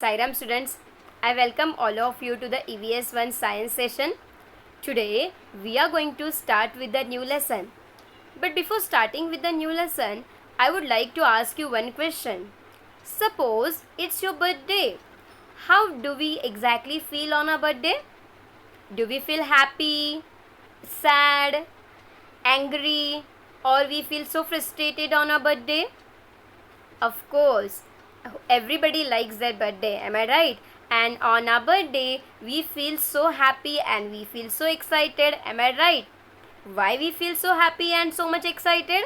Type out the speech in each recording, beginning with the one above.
Sairam students, I welcome all of you to the EVS-I science session. Today we are going to start with the new lesson. But before starting with the new lesson, I would like to ask you one question. Suppose it's your birthday. How do we exactly feel on our birthday? Do we feel happy, sad, angry, or we feel so frustrated on our birthday? Of course, everybody likes their birthday, am I right? And on our birthday, we feel so happy and we feel so excited, am I right? Why we feel so happy and so much excited?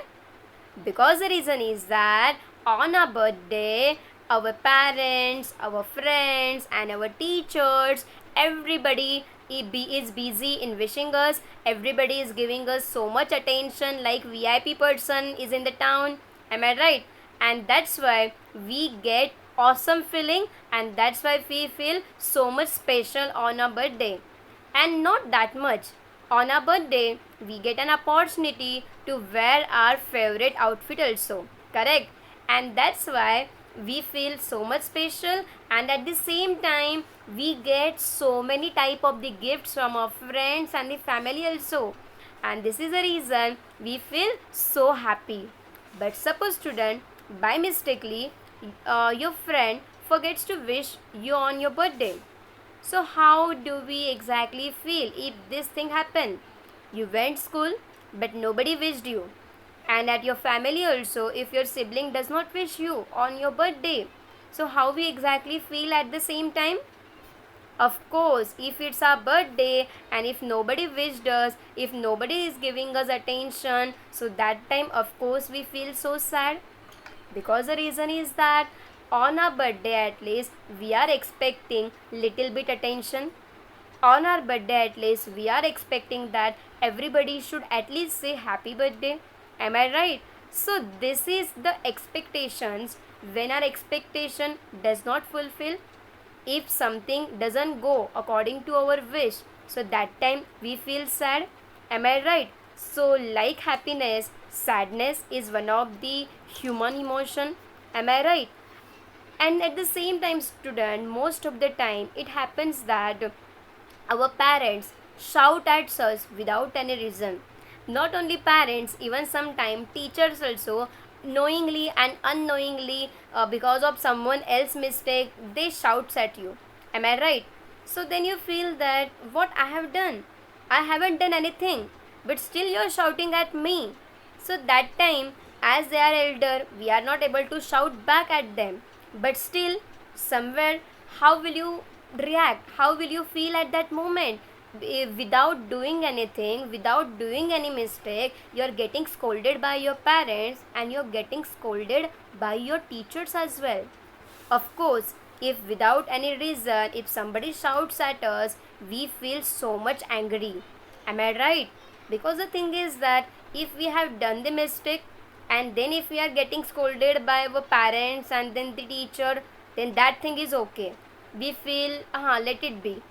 Because the reason is that on our birthday, our parents, our friends, and our teachers, everybody is busy in wishing us. Everybody is giving us so much attention, like VIP person is in the town. Am I right? And that's why we get awesome feeling, and that's why we feel so much special on our birthday. And not that much. On our birthday, we get an opportunity to wear our favorite outfit also. Correct? And that's why we feel so much special, and at the same time we get so many type of the gifts from our friends and the family also. And this is the reason we feel so happy. But suppose student, by mistakenly, your friend forgets to wish you on your birthday. So how do we exactly feel if this thing happened? You went school but nobody wished you. And at your family also, if your sibling does not wish you on your birthday. So how we exactly feel at the same time? Of course, if it's our birthday and if nobody wished us, if nobody is giving us attention, so that time of course we feel so sad. Because the reason is that on our birthday at least we are expecting little bit attention. On our birthday at least we are expecting that everybody should at least say happy birthday. Am I right? So this is the expectations. When our expectation does not fulfill, if something doesn't go according to our wish, so that time we feel sad. Am I right? So like happiness, sadness is one of the human emotion. Am I right? And at the same time student, most of the time it happens that our parents shout at us without any reason. Not only parents, even sometimes teachers also, knowingly and unknowingly, because of someone else's mistake, they shouts at you. Am I right? So then you feel that what I have done? I haven't done anything, but still you're shouting at me. So that time, as they are elder, we are not able to shout back at them. But still, somewhere, how will you react? How will you feel at that moment? Without doing anything, without doing any mistake, you're getting scolded by your parents and you're getting scolded by your teachers as well. Of course, if without any reason, if somebody shouts at us, we feel so much angry. Am I right? Because the thing is that if we have done the mistake and then if we are getting scolded by our parents and then the teacher, then that thing is okay. We feel, let it be.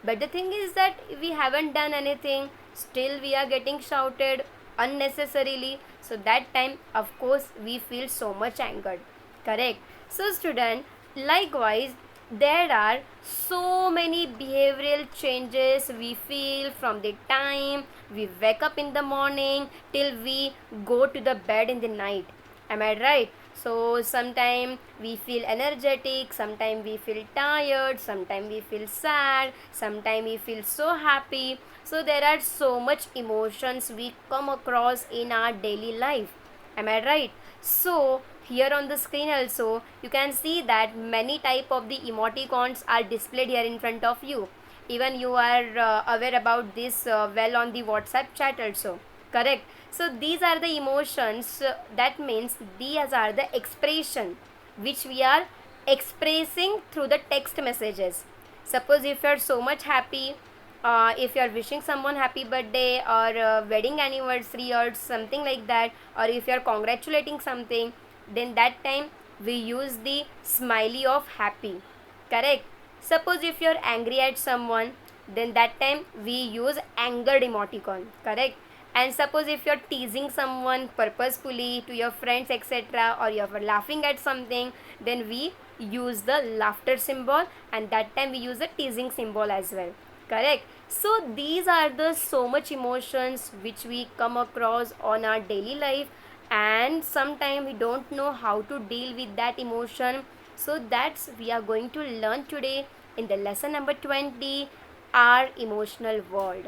But the thing is that we haven't done anything, still we are getting shouted unnecessarily. So that time, of course, we feel so much angered. Correct? So student, likewise, there are so many behavioral changes we feel from the time we wake up in the morning till we go to the bed in the night. Am I right? So sometimes we feel energetic, sometimes we feel tired, sometimes we feel sad, sometimes we feel so happy. So there are so much emotions we come across in our daily life. Am I right? So here on the screen also you can see that many type of the emoticons are displayed here in front of you. Even you are aware about this well on the WhatsApp chat also. Correct? So these are the emotions, that means these are the expression which we are expressing through the text messages. Suppose if you are so much happy, if you are wishing someone happy birthday or wedding anniversary or something like that, or if you are congratulating something, then that time we use the smiley of happy. Correct? Suppose if you are angry at someone, then that time we use angered emoticon. Correct? And suppose if you're teasing someone purposefully to your friends, etc., or you're laughing at something, then we use the laughter symbol, and that time we use the teasing symbol as well. Correct? So these are the so much emotions which we come across on our daily life, and sometimes we don't know how to deal with that emotion. So that's we are going to learn today in the lesson number 20, our emotional world.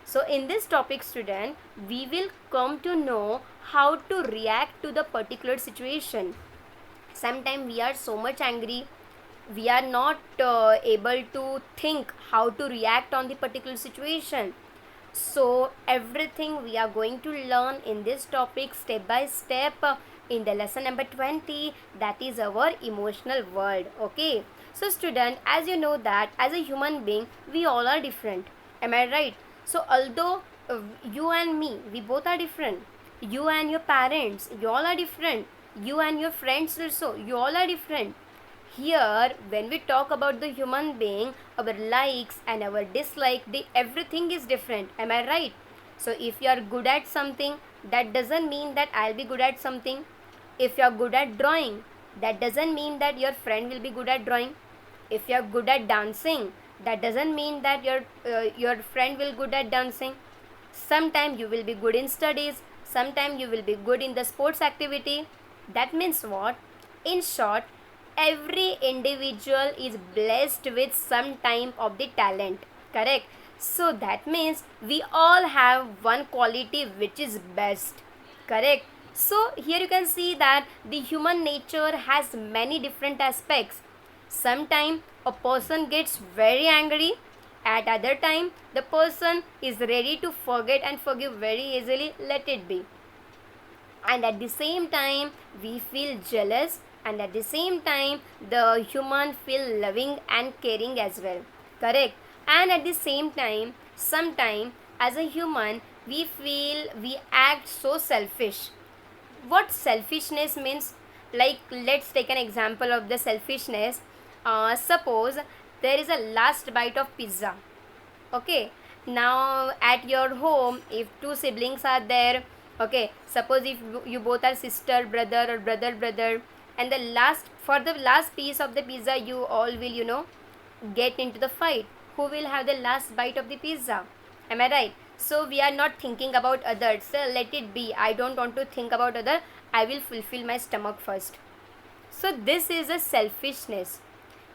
So in this topic, student, we will come to know how to react to the particular situation. Sometimes we are so much angry, we are not able to think how to react on the particular situation. So everything we are going to learn in this topic step by step in the lesson number 20, that is our emotional world. Okay, so student, as you know that as a human being we all are different, am I right? So although you and me, we both are different, you and your parents, you all are different, you and your friends also, you all are different. Here when we talk about the human being, our likes and our dislike, everything is different, am I right? So if you are good at something, that doesn't mean that I'll be good at something. If you are good at drawing, that doesn't mean that your friend will be good at drawing. If you are good at dancing, that doesn't mean that your friend will good at dancing. Sometime you will be good in studies, sometime you will be good in the sports activity. That means what? In short, every individual is blessed with some type of the talent. Correct? So that means we all have one quality which is best. Correct? So here you can see that the human nature has many different aspects. Sometimes a person gets very angry, at other time the person is ready to forget and forgive very easily, let it be. And at the same time we feel jealous, and at the same time the human feel loving and caring as well. Correct? And at the same time sometime as a human we feel we act so selfish. What selfishness means? Like, let's take an example of the selfishness. Suppose there is a last bite of pizza. Okay, now at your home if two siblings are there, okay, suppose if you both are sister brother or brother, and the last piece of the pizza you all will get into the fight, who will have the last bite of the pizza, am I right? So we are not thinking about others, so let it be, I don't want to think about other, I will fulfill my stomach first. So this is a selfishness.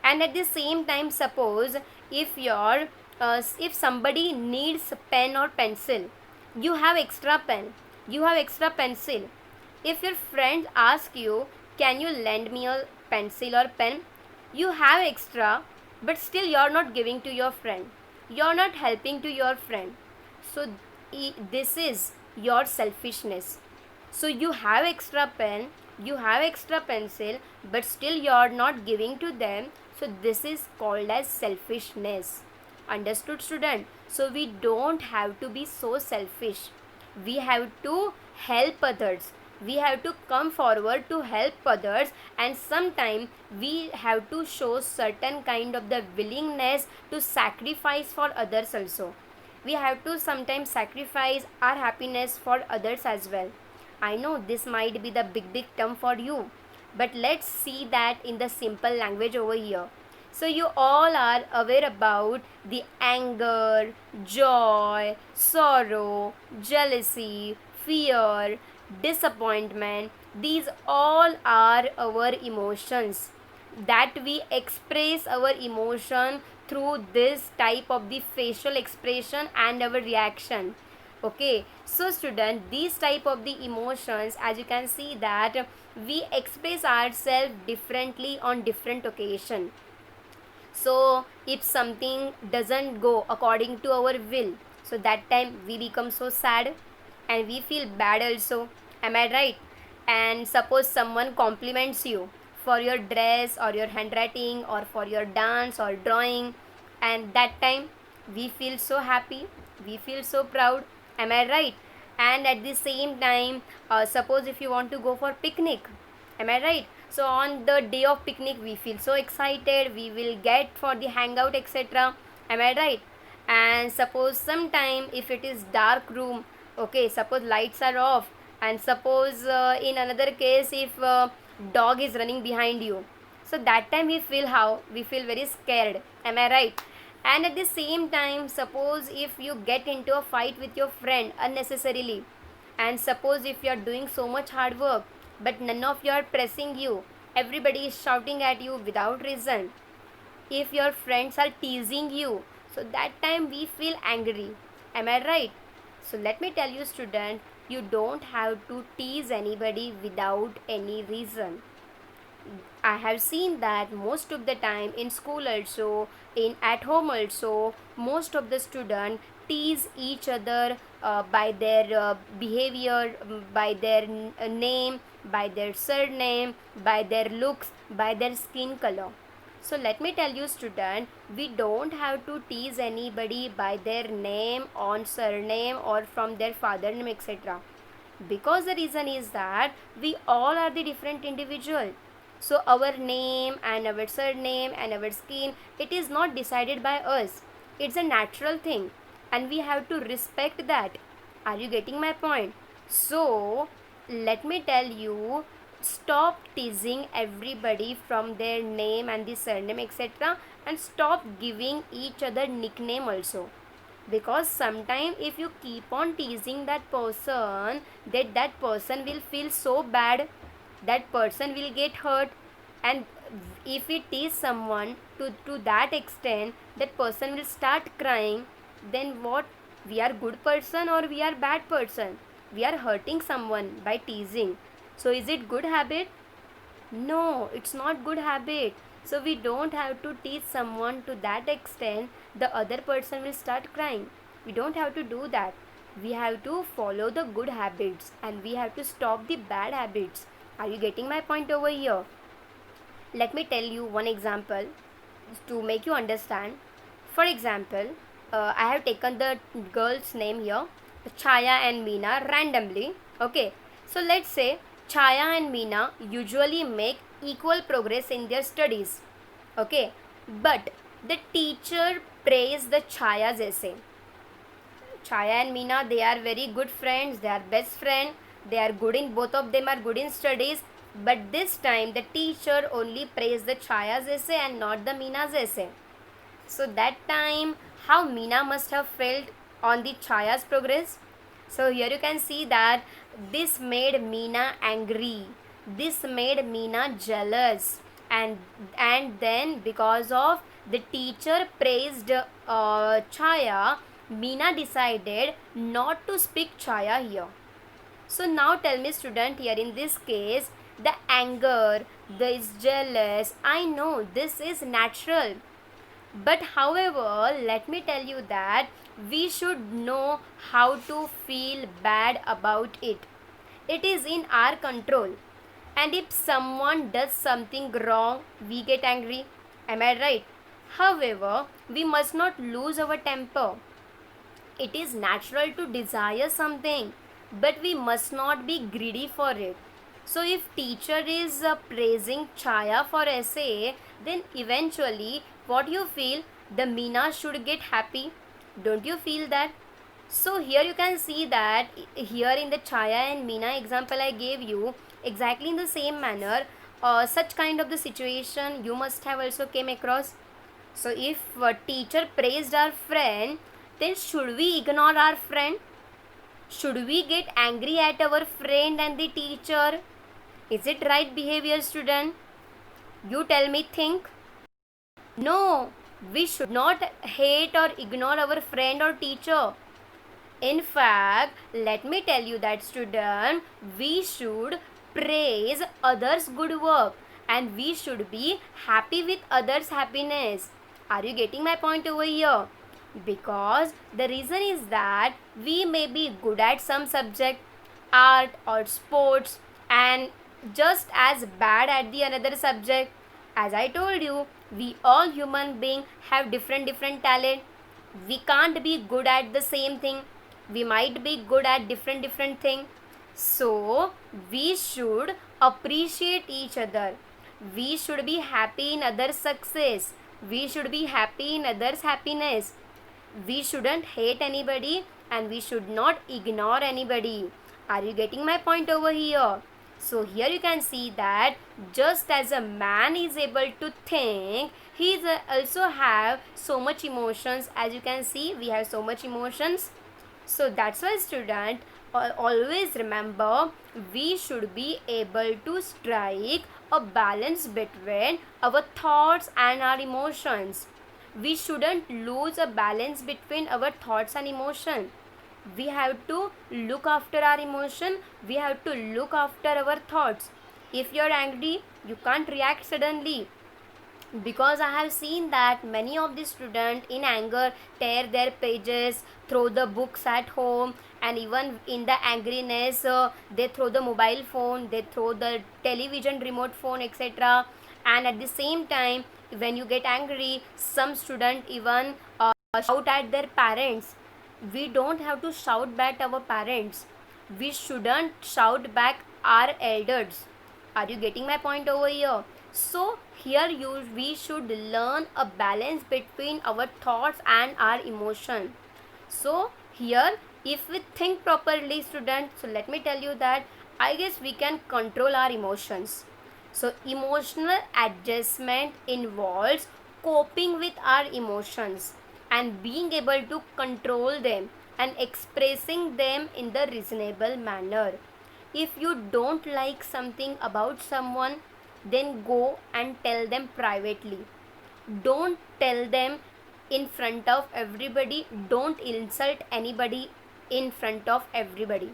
And at the same time suppose if somebody needs pen or pencil, you have extra pen, you have extra pencil. If your friend asks you, can you lend me a pencil or pen, you have extra, but still you are not giving to your friend, you are not helping to your friend. So this is your selfishness. So you have extra pen, you have extra pencil, but still you are not giving to them. So this is called as selfishness. Understood, student? So we don't have to be so selfish. We have to help others. We have to come forward to help others, and sometimes we have to show certain kind of the willingness to sacrifice for others also. We have to sometimes sacrifice our happiness for others as well. I know this might be the big term for you, but let's see that in the simple language over here. So you all are aware about the anger, joy, sorrow, jealousy, fear, disappointment. These all are our emotions, that we express our emotion through this type of the facial expression and our reaction. Okay, so student, these type of the emotions, as you can see that we express ourselves differently on different occasion. So if something doesn't go according to our will, so that time we become so sad and we feel bad also, am I right? And suppose someone compliments you for your dress or your handwriting or for your dance or drawing, and that time we feel so happy, we feel so proud, am I right? And at the same time suppose if you want to go for picnic, am I right? So on the day of picnic we feel so excited, we will get for the hangout, etc., am I right? And suppose sometime if it is dark room, okay, suppose lights are off, and suppose in another case if dog is running behind you, So that time we feel very scared. Am I right? And at the same time, suppose if you get into a fight with your friend unnecessarily, and suppose if you are doing so much hard work but none of you are pressing you, everybody is shouting at you without reason, if your friends are teasing you, so that time we feel angry. Am I right? So let me tell you, student, you don't have to tease anybody without any reason. I have seen that most of the time in school also, in at home also, most of the students tease each other by their behavior, by their name, by their surname, by their looks, by their skin color. So let me tell you, student, we don't have to tease anybody by their name, on surname, or from their father name, etc. Because the reason is that we all are the different individual. So our name and our surname and our skin, it is not decided by us. It's a natural thing and we have to respect that. Are you getting my point? So let me tell you, stop teasing everybody from their name and the surname, etc., and stop giving each other nickname also. Because sometimes if you keep on teasing that person, that person will feel so bad, that person will get hurt, and if we tease someone to that extent, that person will start crying, then what? We are good person or we are bad person? We are hurting someone by teasing. So is it good habit? No, it's not good habit. So we don't have to teach someone to that extent the other person will start crying. We don't have to do that. We have to follow the good habits and we have to stop the bad habits. Are you getting my point over here? Let me tell you one example to make you understand. For example, I have taken the girl's name here, Chaya and Meena, randomly. Okay, so let's say Chaya and Meena usually make equal progress in their studies. Okay, but the teacher praised the Chaya's essay. Chaya and Meena, they are very good friends, they are best friend, they are good in, both of them are good in studies, but this time the teacher only praised the Chaya's essay and not the Meena's essay. So that time, how Meena must have felt on the Chaya's progress. So here you can see that this made Meena angry, this made Meena jealous, and then because of the teacher praised Chaya, Meena decided not to speak Chaya here. So now tell me, student, here in this case, the anger, this jealous, I know this is natural. But however, let me tell you that we should know how to feel bad about it. It is in our control. And if someone does something wrong, we get angry. Am I right? However, we must not lose our temper. It is natural to desire something, but we must not be greedy for it. So if teacher is praising Chaya for essay, then eventually what you feel, the Meena should get happy. Don't you feel that? So here you can see that here in the Chaya and Meena example I gave you, exactly in the same manner, such kind of the situation you must have also came across. So if a teacher praised our friend, then should we ignore our friend? Should we get angry at our friend and the teacher? Is it right behavior, student? You tell me, think. No, we should not hate or ignore our friend or teacher. In fact, let me tell you that, student, we should praise others' good work and we should be happy with others' happiness. Are you getting my point over here? Because the reason is that we may be good at some subject, art or sports, and just as bad at the another subject. As I told you, we all human beings have different talent. We can't be good at the same thing. We might be good at different thing. So we should appreciate each other. We should be happy in others' success. We should be happy in others' happiness. We shouldn't hate anybody and we should not ignore anybody. Are you getting my point over here? So here you can see that just as a man is able to think, he is also have so much emotions. As you can see, we have so much emotions. So that's why student, always remember, we should be able to strike a balance between our thoughts and our emotions. We shouldn't lose a balance between our thoughts and emotion. We have to look after our emotion, we have to look after our thoughts. If you're angry, you can't react suddenly, because I have seen that many of the students in anger tear their pages, throw the books at home, and even in the angriness they throw the mobile phone, they throw the television remote phone, etc. And at the same time, when you get angry, some student even shout at their parents. We don't have to shout back our parents, we shouldn't shout back our elders. Are you getting my point over here? So here we should learn a balance between our thoughts and our emotion. So here, if we think properly, students, so let me tell you that I guess we can control our emotions. So emotional adjustment involves coping with our emotions and being able to control them and expressing them in the reasonable manner. If you don't like something about someone, then go and tell them privately. Don't tell them in front of everybody. Don't insult anybody in front of everybody.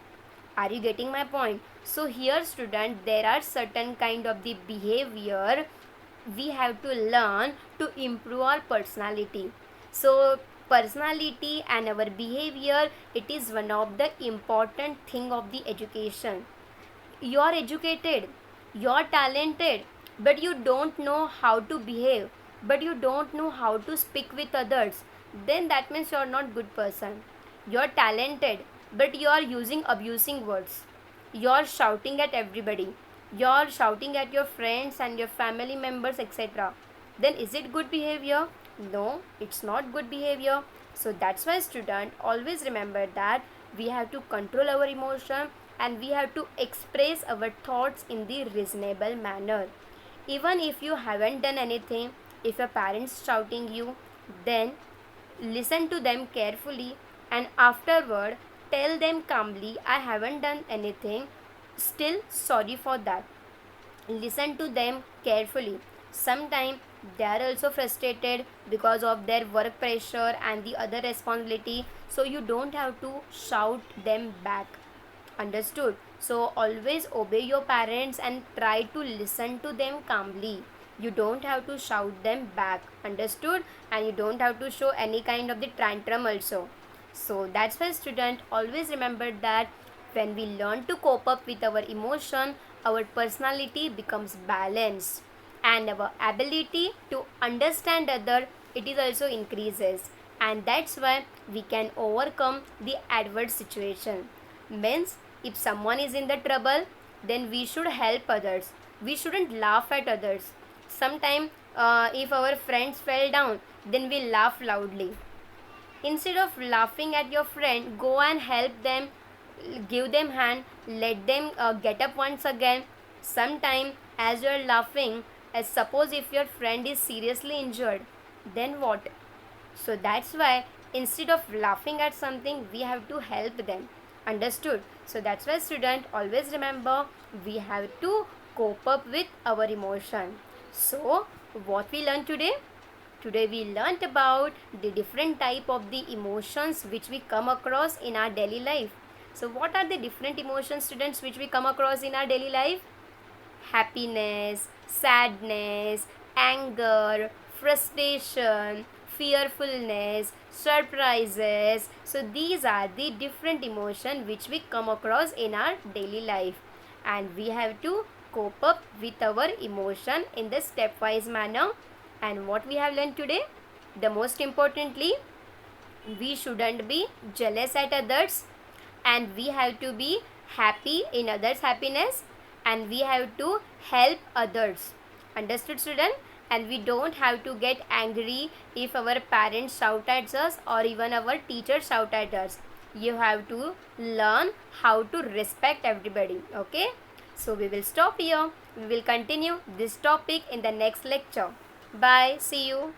Are you getting my point? So here, student, there are certain kind of the behavior we have to learn to improve our personality. So personality and our behavior, it is one of the important thing of the education. You are educated, you are talented, but you don't know how to behave, but you don't know how to speak with others, then that means you are not good person. You are talented, but you are using abusing words, you are shouting at everybody, you are shouting at your friends and your family members, etc. Then is it good behavior? No, it's not good behavior. So that's why, student, always remember that we have to control our emotion and we have to express our thoughts in the reasonable manner. Even if you haven't done anything, if your parents shouting you, then listen to them carefully and afterward tell them calmly, I haven't done anything, still sorry for that. Listen to them carefully. Sometimes they are also frustrated because of their work pressure and the other responsibility, so you don't have to shout them back. Understood? So always obey your parents and try to listen to them calmly. You don't have to shout them back. Understood? And you don't have to show any kind of the tantrum also. So that's why, student, always remember that when we learn to cope up with our emotion, our personality becomes balanced and our ability to understand other, it is also increases, and that's why we can overcome the adverse situation. Means if someone is in the trouble, then we should help others, we shouldn't laugh at others. Sometimes if our friends fell down, then we laugh loudly. Instead of laughing at your friend, go and help them, give them hand, let them get up once again. Sometime as you are laughing, as suppose if your friend is seriously injured, then what? So that's why instead of laughing at something, we have to help them. Understood? So that's why, student, always remember, we have to cope up with our emotion. So what we learned today? Today we learnt about the different type of the emotions which we come across in our daily life. So what are the different emotions, students, which we come across in our daily life? Happiness, sadness, anger, frustration, fearfulness, surprises. So these are the different emotions which we come across in our daily life, and we have to cope up with our emotion in the stepwise manner. And what we have learned today? The most importantly, we shouldn't be jealous at others, and we have to be happy in others' happiness, and we have to help others. Understood, student? And we don't have to get angry if our parents shout at us or even our teachers shout at us. You have to learn how to respect everybody. Okay? So we will stop here. We will continue this topic in the next lecture. Bye. See you.